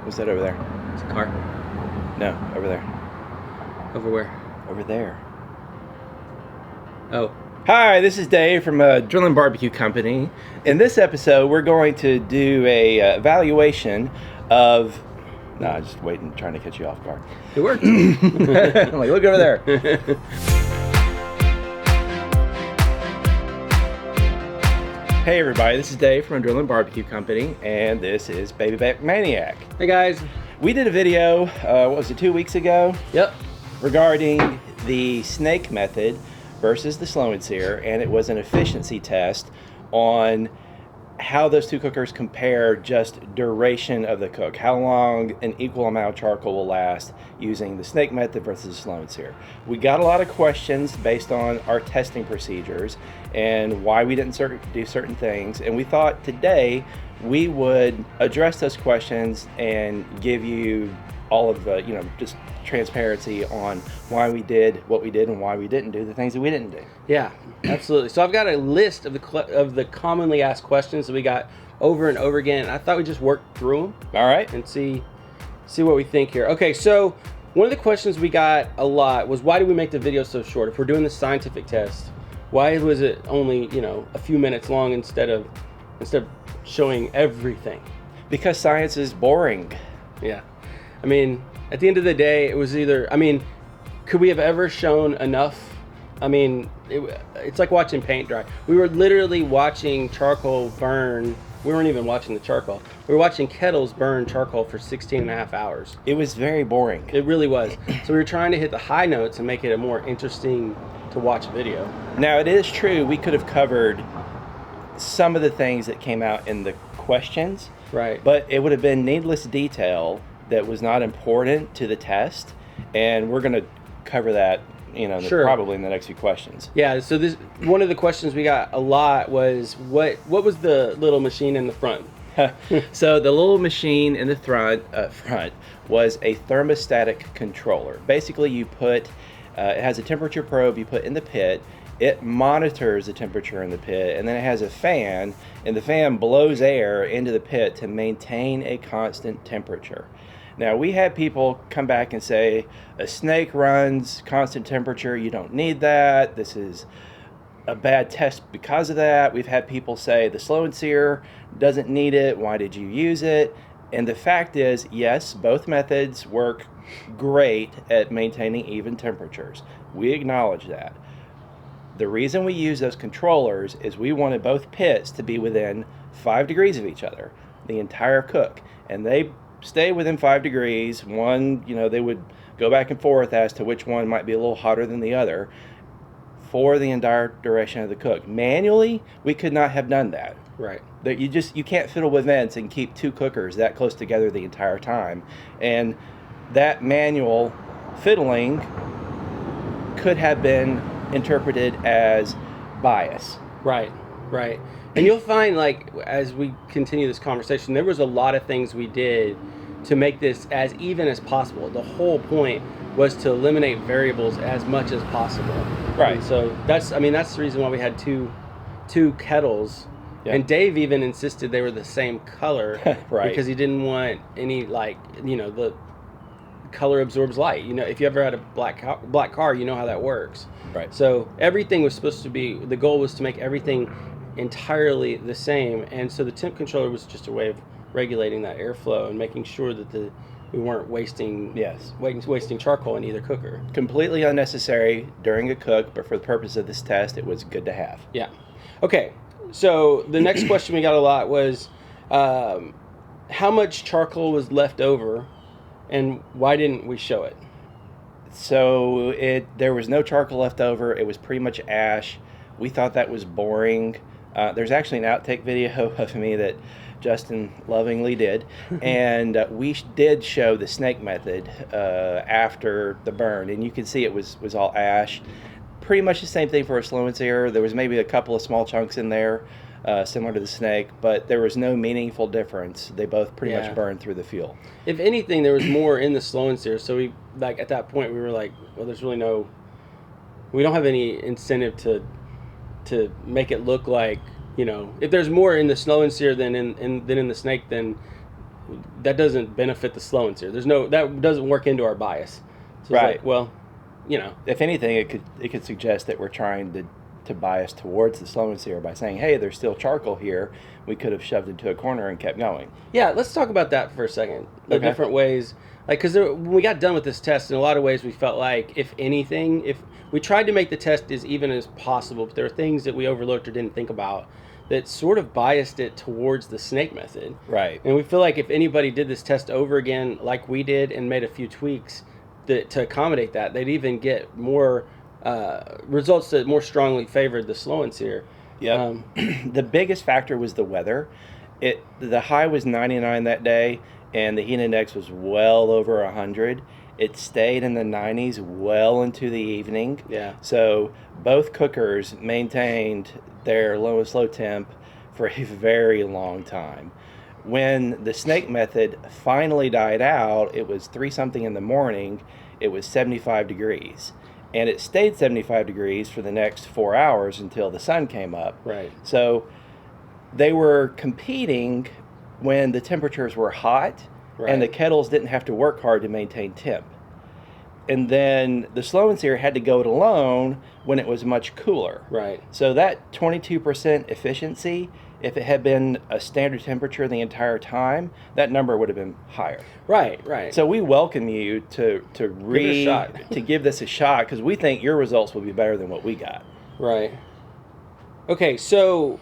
What's that over there? It's a car. No, over there. Over where? Over there. Oh. Hi, this is Dave from Drilling Barbecue Company. In this episode, we're going to do a evaluation of... No, just waiting, trying to catch you off guard. It worked. I'm like, look over there. Hey everybody, this is Dave from Drilling Barbecue Company, and this is Baby Back Maniac. Hey guys. We did a video, what was it, 2 weeks ago? Yep. Regarding the snake method versus the Slow N Sear, and it was an efficiency test on how those two cookers compare, just duration of the cook, how long an equal amount of charcoal will last using the snake method versus the Slow N Sear. We got a lot of questions based on our testing procedures and why we didn't do certain things, and we thought today we would address those questions and give you all of the, just transparency on why we did what we did and why we didn't do the things that we didn't do. Yeah, absolutely. So I've got a list of the commonly asked questions that we got over and over again. I thought we'd just work through them. All right. And see what we think here. Okay, so one of the questions we got a lot was, why did we make the video so short? If we're doing the scientific test, why was it only, a few minutes long instead of showing everything? Because science is boring. Yeah. I mean, at the end of the day, it was either, could we have ever shown enough? It's like watching paint dry. We were literally watching charcoal burn. We weren't even watching the charcoal. We were watching kettles burn charcoal for 16 and a half hours. It was very boring. It really was. So we were trying to hit the high notes and make it a more interesting to watch video. Now, it is true we could have covered some of the things that came out in the questions. Right. But it would have been needless detail that was not important to the test, and we're going to cover that, Sure. probably in the next few questions. Yeah, so this one of the questions we got a lot was, what was the little machine in the front? So the little machine in the front was a thermostatic controller. Basically, you put, it has a temperature probe you put in the pit. It monitors the temperature in the pit, and then it has a fan, and the fan blows air into the pit to maintain a constant temperature. Now, we had people come back and say, a snake runs constant temperature, you don't need that, this is a bad test because of that. We've had people say, the Slow N Sear doesn't need it, why did you use it? And the fact is, yes, both methods work great at maintaining even temperatures. We acknowledge that. The reason we use those controllers is we wanted both pits to be within 5 degrees of each other, the entire cook. And they stay within 5 degrees. One, they would go back and forth as to which one might be a little hotter than the other for the entire duration of the cook. Manually, we could not have done that. Right. You can't fiddle with vents and keep two cookers that close together the entire time. And that manual fiddling could have been interpreted as bias. Right. And you'll find, as we continue this conversation, there was a lot of things we did to make this as even as possible. The whole point was to eliminate variables as much as possible. Right. And so that's the reason why we had two kettles. Yep. And Dave even insisted they were the same color. Right. Because he didn't want any, the color absorbs light. If you ever had a black car, you know how that works. Right. So everything was supposed to be, the goal was to make everything entirely the same, and so the temp controller was just a way of regulating that airflow and making sure that we weren't wasting charcoal in either cooker. Completely unnecessary during a cook, but for the purpose of this test, it was good to have. Yeah. Okay. So the next question we got a lot was, how much charcoal was left over, and why didn't we show it? So there was no charcoal left over. It was pretty much ash. We thought that was boring. There's actually an outtake video of me that Justin lovingly did, and we did show the snake method after the burn, and you can see it was all ash. Pretty much the same thing for a Slow N Sear. There was maybe a couple of small chunks in there, similar to the snake, but there was no meaningful difference. They both pretty much burned through the fuel. If anything, there was more in the Slow N Sear, so we, at that point, we were like, well, there's really we don't have any incentive to make it look like, if there's more in the Slow N Sear than in the snake, then that doesn't benefit the Slow N Sear. That doesn't work into our bias. So Right. it's like, well, If anything, it could suggest that we're trying to bias towards the Slow N Sear by saying, hey, there's still charcoal here. We could have shoved into a corner and kept going. yeah. Let's talk about that for a second. The Okay. different ways, like, because when we got done with this test, in a lot of ways, we felt like, if anything, if we tried to make the test as even as possible, but there are things that we overlooked or didn't think about that sort of biased it towards the snake method. Right. And we feel like if anybody did this test over again, like we did, and made a few tweaks to accommodate that, they'd even get more results that more strongly favored the Slow N Sear. Yep. The biggest factor was the weather. The high was 99 that day, and the heat index was well over 100. It stayed in the 90s well into the evening. Yeah. So both cookers maintained their low and slow temp for a very long time. When the snake method finally died out, it was 3 something in the morning. It was 75 degrees. And it stayed 75 degrees for the next 4 hours until the sun came up. Right. So they were competing when the temperatures were hot, Right. and the kettles didn't have to work hard to maintain temp. And then the Slow N Sear had to go it alone when it was much cooler. Right. So that 22% efficiency, if it had been a standard temperature the entire time, that number would have been higher. Right. Right. So we welcome you to a shot. to give this a shot, because we think your results will be better than what we got. Right. Okay, so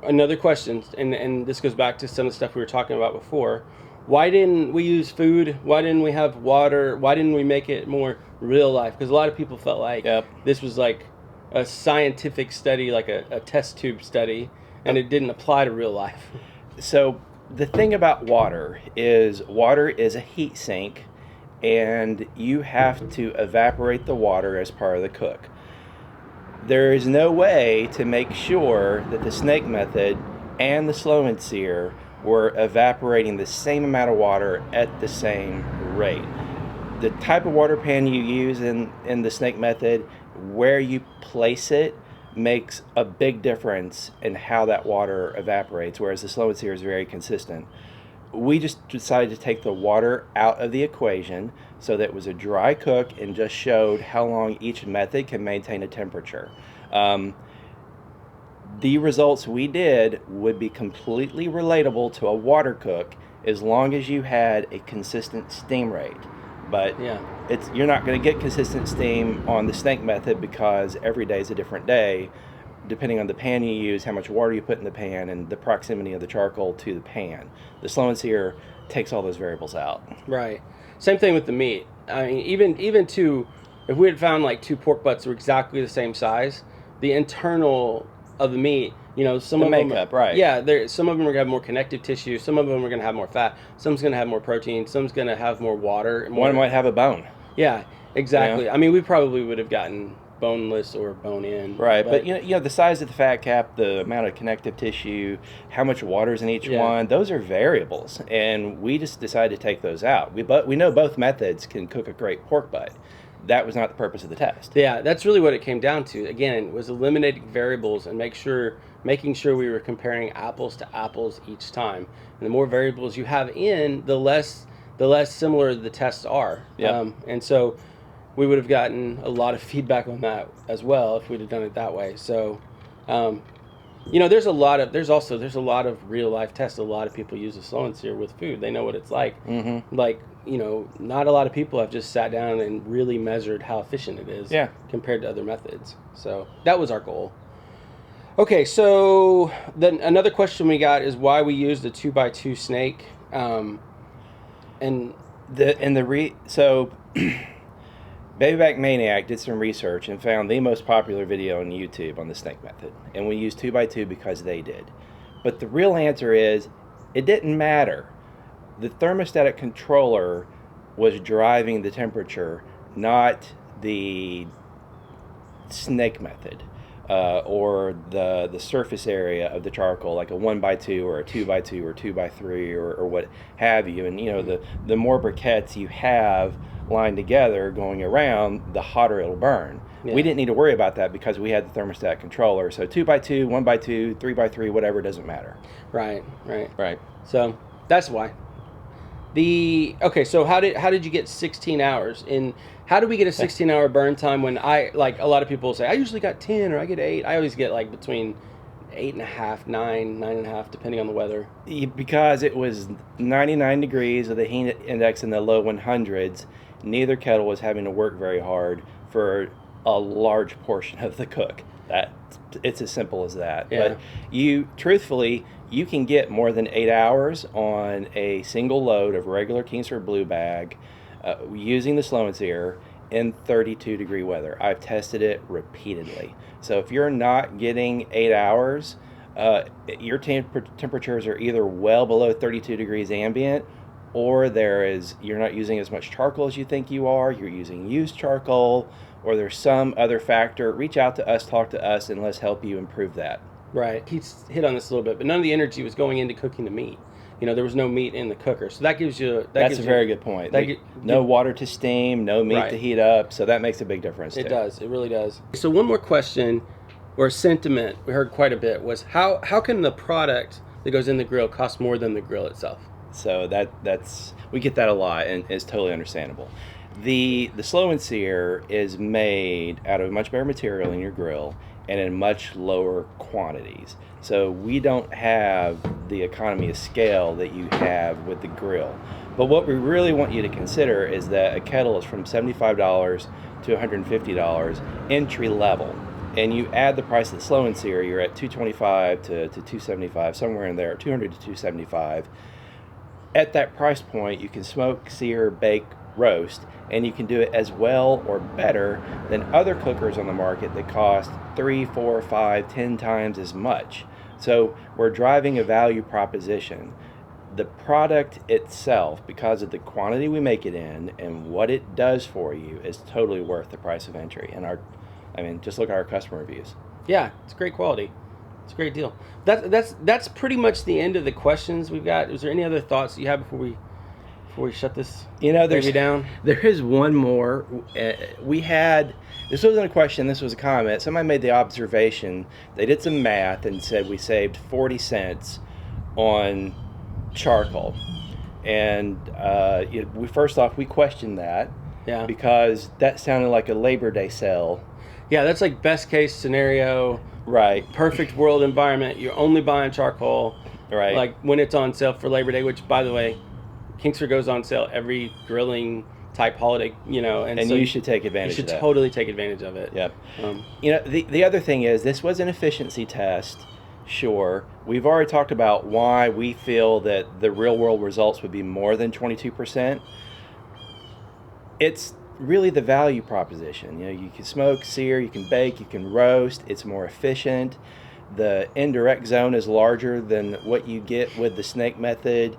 another question, and this goes back to some of the stuff we were talking about before. Why didn't we use food? Why didn't we have water? Why didn't we make it more real life? Because a lot of people felt like this was like a scientific study, like a test tube study, and it didn't apply to real life. So the thing about water is a heat sink, and you have to evaporate the water as part of the cook. There is no way to make sure that the snake method and the Slow N Sear were evaporating the same amount of water at the same rate. The type of water pan you use in the snake method, where you place it, makes a big difference in how that water evaporates, whereas the Slow N Sear is very consistent. We just decided to take the water out of the equation so that it was a dry cook and just showed how long each method can maintain a temperature. The results we did would be completely relatable to a water cook as long as you had a consistent steam rate. But Yeah. you're not going to get consistent steam on the snake method, because every day is a different day, depending on the pan you use, how much water you put in the pan, and the proximity of the charcoal to the pan. The Slow N Sear takes all those variables out. Right. Same thing with the meat. I mean, even if we had found like 2 pork butts that were exactly the same size, the internal of the meat, some The of makeup, them, right. Yeah, some of them are gonna have more connective tissue. Some of them are gonna have more fat. Some's gonna have more protein. Some's gonna have more water. And One might have a bone. Yeah, exactly. I mean, we probably would have gotten boneless or bone in. Right, but the size of the fat cap, the amount of connective tissue, how much water's in each one, those are variables, and we just decided to take those out. We know both methods can cook a great pork butt. That was not the purpose of the test. Yeah, that's really what it came down to. Again, was eliminating variables and making sure we were comparing apples to apples each time. And the more variables you have in, the less similar the tests are. Yep. And so we would have gotten a lot of feedback on that as well if we'd have done it that way. So, there's a lot of real life tests. A lot of people use the Slow N Sear with food. They know what it's like. Mm-hmm. Like, not a lot of people have just sat down and really measured how efficient it is compared to other methods. So that was our goal. Okay, so then another question we got is why we used a 2x2 snake. So Babyback Maniac did some research and found the most popular video on YouTube on the snake method, and we used 2x2 because they did. But the real answer is it didn't matter. The thermostatic controller was driving the temperature, not the snake method, or the surface area of the charcoal, like a 1x2 or a 2x2 or 2x3 or what have you. And the more briquettes you have lined together going around, the hotter it'll burn. Yeah. We didn't need to worry about that because we had the thermostat controller. So 2x2, 1x2, 3x3, whatever, doesn't matter. Right. Right. So that's why. Okay, so how did you get 16 hours? And how do we get a 16-hour burn time when like a lot of people say I usually got 10 or I get 8. I always get like between 8.5, 9, 9.5, depending on the weather. Because it was 99 degrees with a heat index in the low 100s, neither kettle was having to work very hard for a large portion of the cook. It's as simple as that. Yeah. But truthfully, you can get more than 8 hours on a single load of regular Kingsford Blue Bag using the Slow N Sear in 32 degree weather. I've tested it repeatedly. So if you're not getting 8 hours, your temperatures are either well below 32 degrees ambient, or you're not using as much charcoal as you think you are, you're using used charcoal, or there's some other factor. Reach out to us, talk to us, and let's help you improve that. Right. He's hit on this a little bit, but none of the energy was going into cooking the meat. There was no meat in the cooker, so that gives you. That's a very good point. No water to steam, no meat to heat up, so that makes a big difference too. It does. It really does. So one more question, or sentiment we heard quite a bit was how can the product that goes in the grill cost more than the grill itself? So we get that a lot, and it's totally understandable. The Slow N Sear is made out of much better material in your grill and in much lower quantities. So we don't have the economy of scale that you have with the grill. But what we really want you to consider is that a kettle is from $75 to $150 entry level. And you add the price of the Slow N Sear, you're at $225 to $275, somewhere in there, $200 to $275. At that price point, you can smoke, sear, bake, roast, and you can do it as well or better than other cookers on the market that cost 3, 4, 5, 10 times as much. So we're driving a value proposition. The product itself, because of the quantity we make it in and what it does for you, is totally worth the price of entry. And just look at our customer reviews. Yeah, it's great quality. It's a great deal. That's pretty much the end of the questions we've got. Is there any other thoughts you have before we shut this baby down? There is one more. This wasn't a question, this was a comment. Somebody made the observation, they did some math and said we saved 40 cents on charcoal. And first off, we questioned that. Yeah. Because that sounded like a Labor Day sale. Yeah, that's like best case scenario. Right. Perfect world environment. You're only buying charcoal. Right. Like when it's on sale for Labor Day, which, by the way, Kingsford goes on sale every grilling type holiday, and so you should take advantage of that. You should totally take advantage of it. Yep. The other thing is, this was an efficiency test. Sure. We've already talked about why we feel that the real world results would be more than 22%. It's really the value proposition. You can smoke, sear, you can bake, you can roast. It's more efficient. The indirect zone is larger than what you get with the snake method.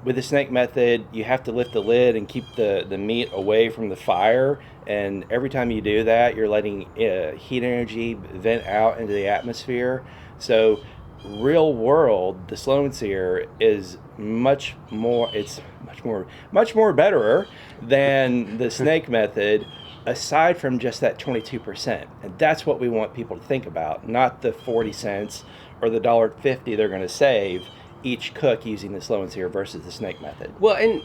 With the snake method, you have to lift the lid and keep the meat away from the fire. And every time you do that, you're letting heat energy vent out into the atmosphere. So real world, the Slow N Sear is much more betterer than the snake method, aside from just that 22%. And that's what we want people to think about, not the 40 cents or the $1.50 they're going to save each cook using the Slow N Sear versus the snake method. Well, and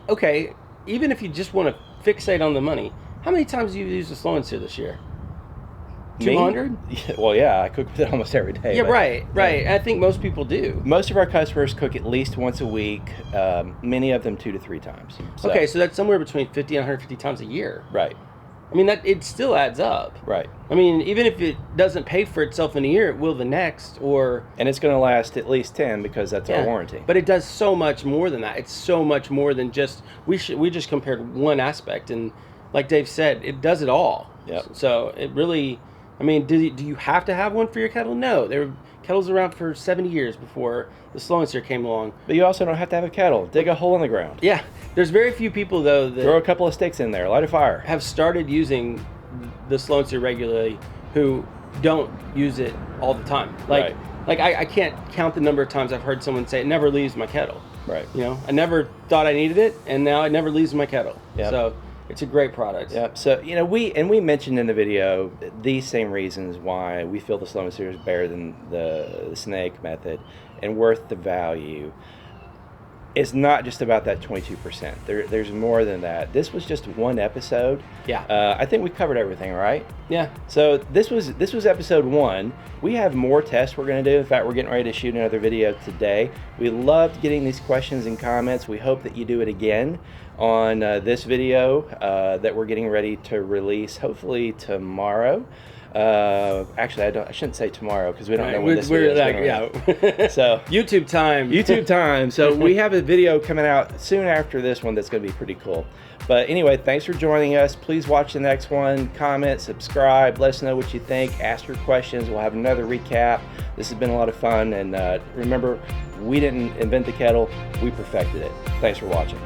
okay, even if you just want to fixate on the money, how many times have you used the Slow N Sear this year? 200? Well, yeah, I cook with it almost every day. Yeah, right. I think most people do. Most of our customers cook at least once a week, many of them 2 to 3 times. Okay, so that's somewhere between 50 and 150 times a year. Right. I mean, that it still adds up. Right. I mean, even if it doesn't pay for itself in a year, it will the next, or... And it's going to last at least 10 because that's our warranty. But it does so much more than that. It's so much more than just... We just compared one aspect, and like Dave said, it does it all. Yep. So it really... I mean, do you have to have one for your kettle? No. There were kettles around for 70 years before the Slow N Sear came along. But you also don't have to have a kettle. Dig a hole in the ground. Yeah. There's very few people, though, that... Throw a couple of sticks in there. Light a fire. ...have started using the Slow N Sear regularly who don't use it all the time. Like I can't count the number of times I've heard someone say, it never leaves my kettle. Right. I never thought I needed it, and now it never leaves my kettle. Yep. So... It's a great product. Yep. So, we mentioned in the video these same reasons why we feel the Slow N Sear is better than the snake method and worth the value. it's not just about that 22%. There's more than that. This was just one episode. Yeah. I think we covered everything, right? Yeah. So this was episode 1. We have more tests we're going to do. In fact, we're getting ready to shoot another video today. We loved getting these questions and comments. We hope that you do it again on this video that we're getting ready to release, hopefully tomorrow. Actually, I shouldn't say tomorrow because we don't know when this video is going to run. So YouTube time. So we have a video coming out soon after this one that's going to be pretty cool. But anyway, thanks for joining us. Please watch the next one. Comment, subscribe, let us know what you think. Ask your questions. We'll have another recap. This has been a lot of fun. And remember, we didn't invent the kettle. We perfected it. Thanks for watching.